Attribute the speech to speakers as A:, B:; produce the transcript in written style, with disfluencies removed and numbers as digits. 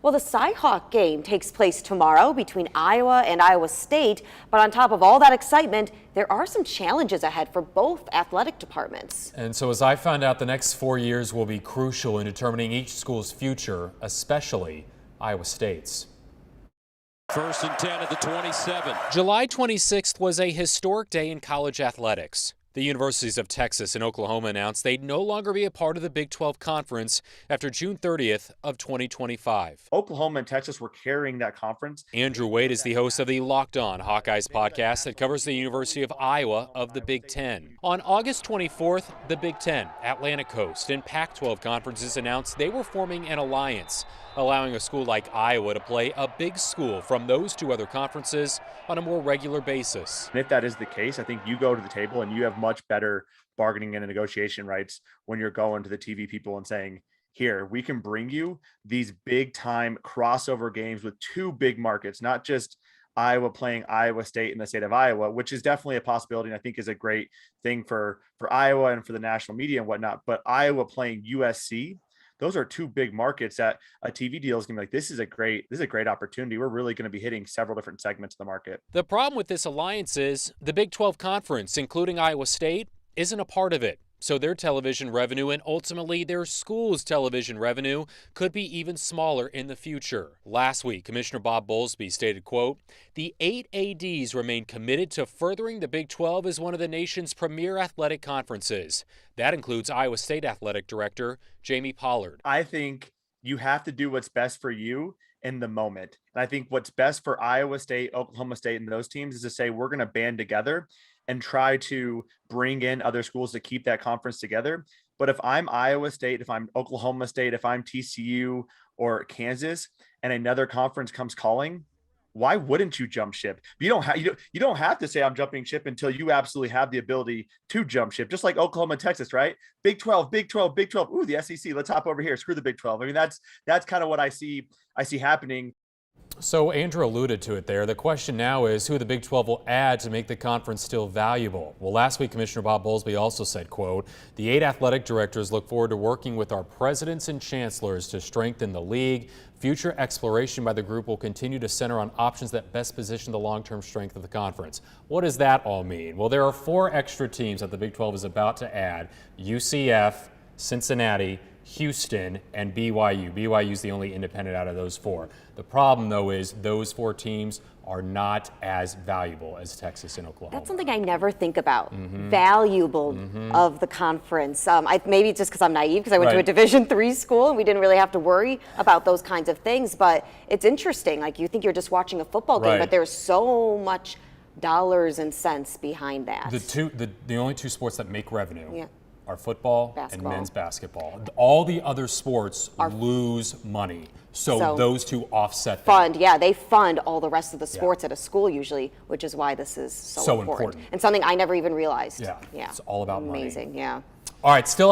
A: Well, the Cyhawk game takes place tomorrow between Iowa and Iowa State, but on top of all that excitement, there are some challenges ahead for both athletic departments.
B: And so as I found out, the next 4 years will be crucial in determining each school's future, especially Iowa State's.
C: 1st and 10 at the 27.
B: July 26th was a historic day in college athletics. The universities of Texas and Oklahoma announced they'd no longer be a part of the Big 12 Conference after June 30th of 2025.
D: Oklahoma and Texas were carrying that conference.
B: Andrew Wade is the host of the Locked On Hawkeyes podcast that covers the University of Iowa of the Big 10. On August 24th, the Big 10, Atlantic Coast, and Pac-12 conferences announced they were forming an alliance, allowing a school like Iowa to play a big school from those two other conferences on a more regular basis.
D: And if that is the case, I think you go to the table and you have much better bargaining and negotiation rights when you're going to the TV people and saying, here, we can bring you these big time crossover games with two big markets, not just Iowa playing Iowa State in the state of Iowa, which is definitely a possibility and I think is a great thing for Iowa and for the national media and whatnot, but Iowa playing USC. Those are two big markets that a TV deal is going to be like, this is a great opportunity. We're really going to be hitting several different segments of the market.
B: The problem with this alliance is the Big 12 Conference, including Iowa State, isn't a part of it. So their television revenue and ultimately their school's television revenue could be even smaller in the future. Last week, Commissioner Bob Bowlesby stated, quote, "The 8 ADs remain committed to furthering the Big 12 as one of the nation's premier athletic conferences." That includes Iowa State Athletic Director Jamie Pollard.
D: I think you have to do what's best for you in the moment. And I think what's best for Iowa State, Oklahoma State, and those teams is to say, we're going to band together and try to bring in other schools to keep that conference together. But if I'm Iowa State, if I'm Oklahoma State, if I'm TCU or Kansas, and another conference comes calling, why wouldn't you jump ship? You don't have to say I'm jumping ship until you absolutely have the ability to jump ship. Just like Oklahoma and Texas, right? Big 12, Big 12, Big 12. Ooh, the SEC. Let's hop over here. Screw the Big 12. I mean, that's kind of what I see happening.
B: So Andrew alluded to it there. The question now is who the Big 12 will add to make the conference still valuable. Well, last week, Commissioner Bob Bowlesby also said, quote, "The 8 athletic directors look forward to working with our presidents and chancellors to strengthen the league. Future exploration by the group will continue to center on options that best position the long-term strength of the conference." What does that all mean? Well, there are 4 extra teams that the Big 12 is about to add: UCF, Cincinnati, Houston, and BYU. BYU is the only independent out of those 4. The problem, though, is those 4 teams are not as valuable as Texas and Oklahoma.
A: That's something I never think about. Valuable of the conference. Maybe just because I'm naive, because I went to a Division III school and we didn't really have to worry about those kinds of things. But it's interesting. Like, you think you're just watching a football game, but there's so much dollars and cents behind that.
B: The only 2 sports that make revenue are football and men's basketball. All the other sports lose money. So those 2 offset that.
A: They fund all the rest of the sports at a school usually, which is why this is so important. And something I never even realized.
B: Yeah. It's all about money.
A: Amazing, yeah.
B: All right, still